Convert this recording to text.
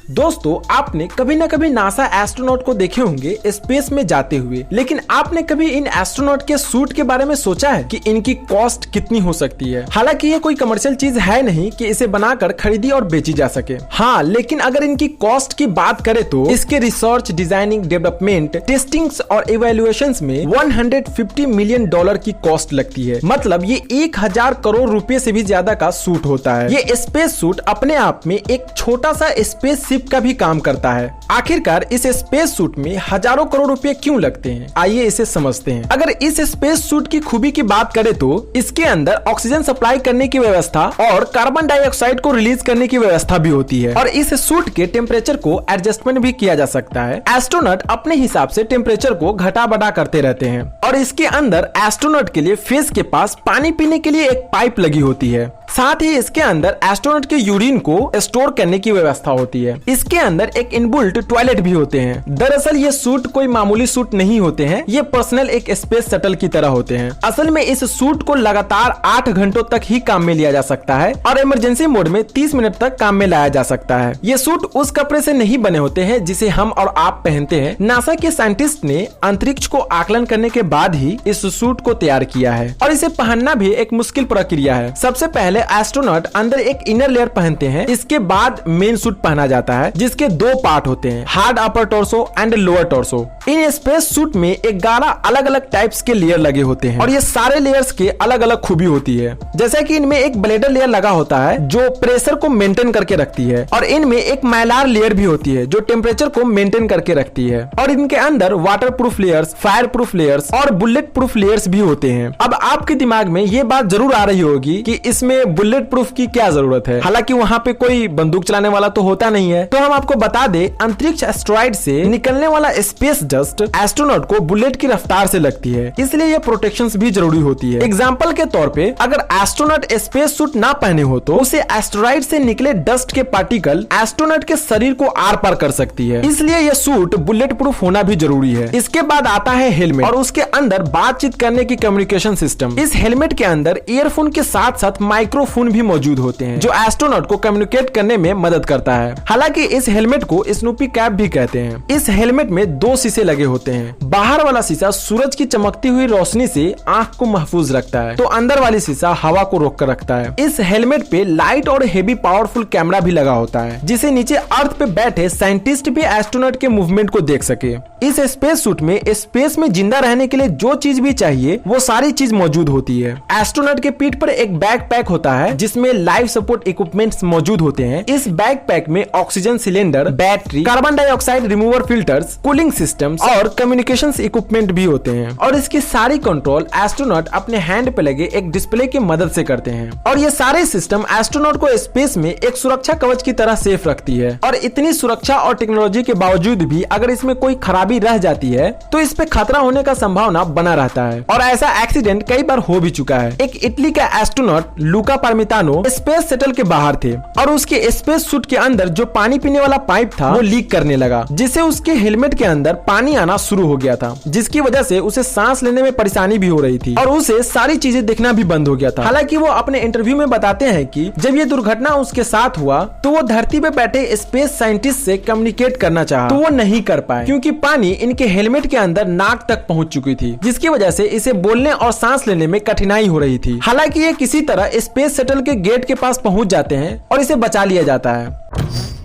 दोस्तों, आपने कभी न कभी नासा एस्ट्रोनॉट को देखे होंगे स्पेस में जाते हुए, लेकिन आपने कभी इन एस्ट्रोनॉट के सूट के बारे में सोचा है कि इनकी कॉस्ट कितनी हो सकती है? हालांकि ये कोई कमर्शियल चीज है नहीं कि इसे बनाकर खरीदी और बेची जा सके। हाँ, लेकिन अगर इनकी कॉस्ट की बात करें तो इसके रिसर्च, डिजाइनिंग, डेवलपमेंट, टेस्टिंग्स और इवैल्यूएशंस में $150 मिलियन की कॉस्ट लगती है। मतलब ये 1000 करोड़ रुपए से भी ज्यादा का सूट होता है। ये स्पेस सूट अपने आप में एक छोटा सा स्पेस शिप का भी काम करता है। आखिरकार इस स्पेस सूट में हजारों करोड़ रुपए क्यों लगते हैं, आइए इसे समझते हैं। अगर इस स्पेस सूट की खूबी की बात करें तो इसके अंदर ऑक्सीजन सप्लाई करने की व्यवस्था और कार्बन डाइऑक्साइड को रिलीज करने की व्यवस्था भी होती है, और इस सूट के टेम्परेचर को एडजस्टमेंट भी किया जा सकता है। एस्ट्रोनॉट अपने हिसाब से टेम्परेचर को घटा बढ़ा करते रहते हैं, और इसके अंदर एस्ट्रोनॉट के लिए फेस के पास पानी पीने के लिए एक पाइप लगी होती है। साथ ही इसके अंदर एस्ट्रोनॉट के यूरिन को स्टोर करने की व्यवस्था होती है। इसके अंदर एक इनबिल्ट टॉयलेट भी होते हैं। दरअसल ये सूट कोई मामूली सूट नहीं होते हैं, ये पर्सनल एक स्पेस शटल की तरह होते हैं। असल में इस सूट को लगातार 8 घंटों तक ही काम में लिया जा सकता है, और इमरजेंसी मोड में 30 मिनट तक काम में लाया जा सकता है। ये सूट उस कपड़े से नहीं बने होते हैं जिसे हम और आप पहनते हैं। नासा के साइंटिस्ट ने अंतरिक्ष को आकलन करने के बाद ही इस सूट को तैयार किया है, और इसे पहनना भी एक मुश्किल प्रक्रिया है। सबसे पहले एस्ट्रोनॉट अंदर एक इनर लेयर पहनते हैं, इसके बाद मेन सूट पहना जाता है, जिसके 2 पार्ट होते हैं, hard upper torso and lower torso. In space suit में 11 अलग अलग टाइप्स के लेयर लगे होते हैं, और ये सारे लेयर्स के अलग अलग खूबी होती है। जैसे कि इनमें एक ब्लेडर लेयर लगा होता है जो प्रेशर को मेंटेन करके रखती है, और इनमें एक माइलार लेयर भी होती है जो टेम्परेचर को मेंटेन करके रखती है, और इनके अंदर water proof layers, fire proof layers और बुलेट प्रूफ लेयर्स भी होते हैं। अब आपके दिमाग में ये बात जरूर आ रही होगी कि इसमें बुलेट प्रूफ की क्या जरूरत है, हालांकि वहाँ पे कोई बंदूक चलाने वाला तो होता नहीं है। तो हम आपको बता दें, अंतरिक्ष एस्ट्रॉइड से निकलने वाला स्पेस डस्ट एस्ट्रोनॉट को बुलेट की रफ्तार से लगती है, इसलिए ये प्रोटेक्शंस भी जरूरी होती है। एग्जांपल के तौर पे अगर एस्ट्रोनॉट स्पेस सूट ना पहने हो तो उसे एस्ट्रॉइड से निकले डस्ट के पार्टिकल एस्ट्रोनॉट के शरीर को आर पार कर सकती है, इसलिए यह सूट बुलेट प्रूफ होना भी जरूरी है। इसके बाद आता है हेलमेट, और उसके अंदर बातचीत करने की कम्युनिकेशन सिस्टम। इस हेलमेट के अंदर ईयरफोन के साथ साथ माइक्रोफोन भी मौजूद होते हैं जो एस्ट्रोनॉट को कम्युनिकेट करने में मदद करता है। हालांकि इस हेलमेट को स्नूपी कैप भी कहते हैं। इस हेलमेट में 2 शीशे लगे होते हैं। बाहर वाला शीशा सूरज की चमकती हुई रोशनी से आंख को महफूज रखता है, तो अंदर वाली शीशा हवा को रोक कर रखता है। इस हेलमेट पे लाइट और हेवी पावरफुल कैमरा भी लगा होता है, जिसे नीचे अर्थ पे बैठे साइंटिस्ट भी एस्ट्रोनॉट के मूवमेंट को देख सके। इस स्पेस सूट में स्पेस में जिंदा रहने के लिए जो चीज भी चाहिए वो सारी चीज मौजूद होती है। एस्ट्रोनॉट के पीठ पर एक बैकपैक होता है जिसमें लाइफ सपोर्ट इक्विपमेंट्स मौजूद होते हैं। इस बैकपैक में oxygen cylinder, battery, carbon dioxide remover filters, cooling systems और कम्युनिकेशंस इक्विपमेंट भी होते हैं, और इसकी सारी कंट्रोल एस्ट्रोनॉट अपने हैंड पे लगे एक डिस्प्ले की मदद से करते हैं। और ये सारे सिस्टम एस्ट्रोनॉट को स्पेस में एक सुरक्षा कवच की तरह सेफ रखती है। और इतनी सुरक्षा और टेक्नोलॉजी के बावजूद भी अगर इसमें कोई खराबी रह जाती है तो इस पे खतरा होने का संभावना बना रहता है, और ऐसा एक्सीडेंट कई बार हो भी चुका है। एक इटली का एस्ट्रोनॉट लूका पार्मितानो स्पेस शटल के बाहर थे, और उसके स्पेस सूट के अंदर जो पानी पीने वाला पाइप था वो लीक करने लगा, जिससे उसके हेलमेट के अंदर पानी आना शुरू हो गया था, जिसकी वजह से उसे सांस लेने में परेशानी भी हो रही थी, और उसे सारी चीजें दिखना भी बंद हो गया था। हालांकि वो अपने इंटरव्यू में बताते हैं कि जब ये दुर्घटना उसके साथ हुआ तो वो धरती पे बैठे स्पेस साइंटिस्ट से कम्युनिकेट करना चाहा, तो वो नहीं कर पाए क्योंकि पानी इनके हेलमेट के अंदर नाक तक पहुंच चुकी थी, जिसकी वजह से इसे बोलने और सांस लेने में कठिनाई हो रही थी। हालांकि ये किसी तरह स्पेस शटल के गेट के पास पहुंच जाते हैं और इसे बचा लिया जाता है।